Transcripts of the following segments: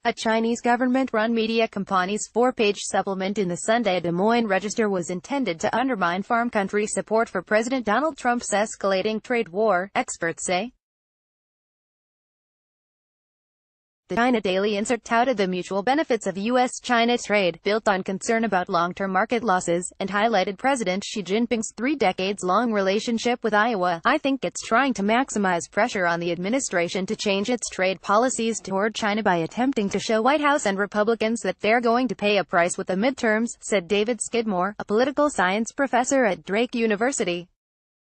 A Chinese government-run media company's four-page supplement in the Sunday Des Moines Register was intended to undermine farm country support for President Donald Trump's escalating trade war, experts say. The China Daily insert touted the mutual benefits of U.S. China trade, built on concern about long-term market losses, and highlighted President Xi Jinping's 3 decades-long relationship with Iowa.I think it's trying to maximize pressure on the administration to change its trade policies toward China by attempting to show White House and Republicans that they're going to pay a price with the midterms, said David Skidmore, a political science professor at Drake University.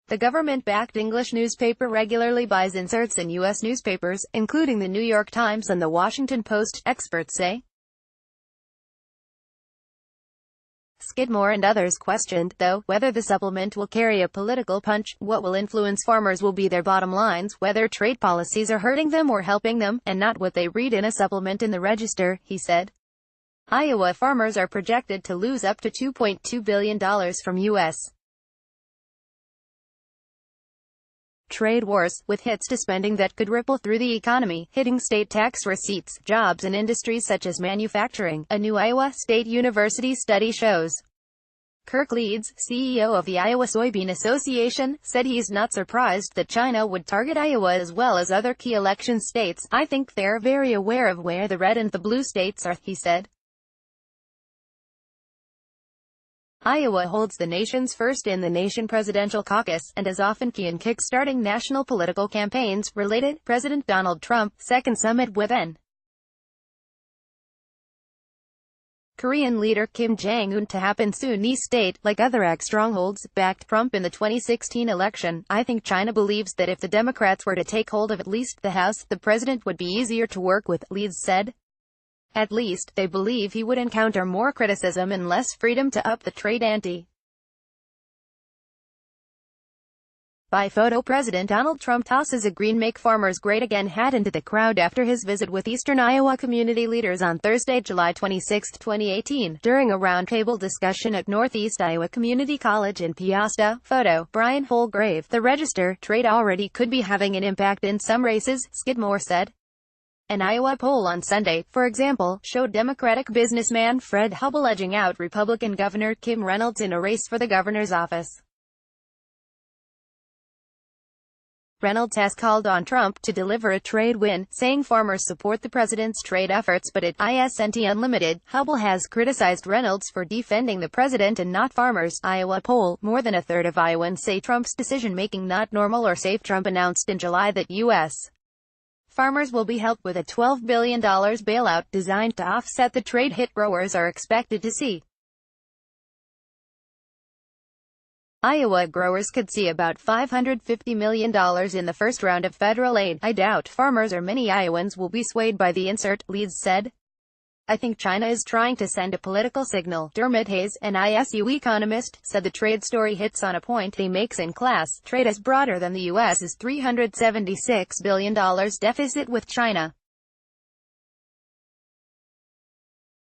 The government-backed English newspaper regularly buys inserts in U.S. newspapers, including the New York Times and the Washington Post, experts say. Skidmore and others questioned, though, whether the supplement will carry a political punch. What will influence farmers will be their bottom lines, whether trade policies are hurting them or helping them, and not what they read in a supplement in the Register, he said. Iowa farmers are projected to lose up to $2.2 billion from U.S. trade wars, with hits to spending that could ripple through the economy, hitting state tax receipts, jobs and industries such as manufacturing, a new Iowa State University study shows. Kirk Leeds, CEO of the Iowa Soybean Association, said he's not surprised that China would target Iowa as well as other key election states. I think they're very aware of where the red and the blue states are, he said. Iowa holds the nation's first-in-the-nation presidential caucus, and is often key in kick-starting national political campaigns. Related, President Donald Trump's second summit with N. Korean leader Kim Jong-un to happen soon. East State, like other ag strongholds, backed Trump in the 2016 election. I think China believes that if the Democrats were to take hold of at least the House, the president would be easier to work with, Leeds said. At least, they believe he would encounter more criticism and less freedom to up the trade ante. By photo, President Donald Trump tosses a green "Make Farmers Great Again" hat into the crowd after his visit with Eastern Iowa community leaders on Thursday, July 26, 2018, during a roundtable discussion at Northeast Iowa Community College in Peosta. Photo, Brian Holgrave. The Register, trade already could be having an impact in some races, Skidmore said. An Iowa poll on Sunday, for example, showed Democratic businessman Fred Hubbell edging out Republican Governor Kim Reynolds in a race for the governor's office. Reynolds has called on Trump to deliver a trade win, saying farmers support the president's trade efforts but it isn't unlimited. Hubbell has criticized Reynolds for defending the president and not farmers. Iowa poll, more than a third of Iowans say Trump's decision-making not normal or safe. Trump announced in July that U.S. farmers will be helped with a $12 billion bailout designed to offset the trade hit growers are expected to see. Iowa growers could see about $550 million in the first round of federal aid. I doubt farmers or many Iowans will be swayed by the insert, Leeds said. I think China is trying to send a political signal. Dermot Hayes, an ISU economist, said the trade story hits on a point he makes in class. Trade is broader than the U.S.'s $376 billion deficit with China.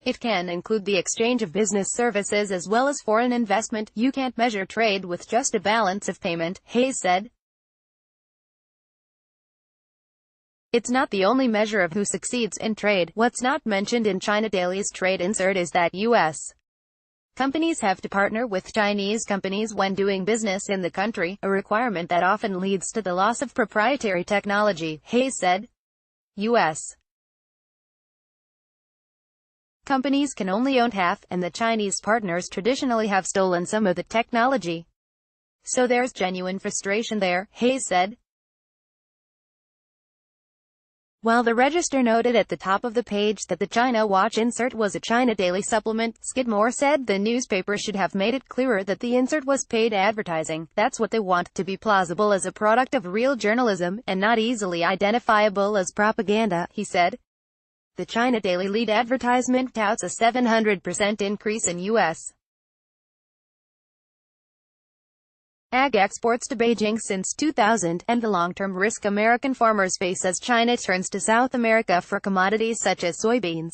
It can include the exchange of business services as well as foreign investment. You can't measure trade with just a balance of payment, Hayes said. It's not the only measure of who succeeds in trade. What's not mentioned in China Daily's trade insert is that U.S. companies have to partner with Chinese companies when doing business in the country, a requirement that often leads to the loss of proprietary technology, Hayes said. U.S. companies can only own half, and the Chinese partners traditionally have stolen some of the technology. So there's genuine frustration there, Hayes said. While the Register noted at the top of the page that the China Watch insert was a China Daily supplement, Skidmore said the newspaper should have made it clearer that the insert was paid advertising. That's what they want, to be plausible as a product of real journalism, and not easily identifiable as propaganda, he said. The China Daily lead advertisement touts a 700% increase in U.S. ag exports to Beijing since 2000, and the long-term risk American farmers face as China turns to South America for commodities such as soybeans.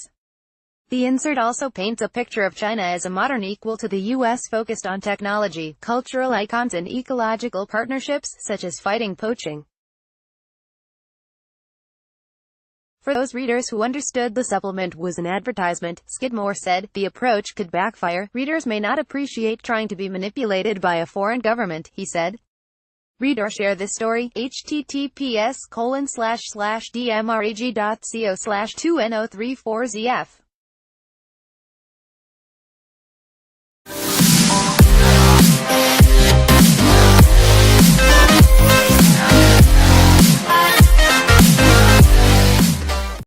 The insert also paints a picture of China as a modern equal to the U.S. focused on technology, cultural icons and ecological partnerships, such as fighting poaching. For those readers who understood the supplement was an advertisement, Skidmore said, the approach could backfire. Readers may not appreciate trying to be manipulated by a foreign government, he said. Read or share this story. https://dmrag.co/2N034ZF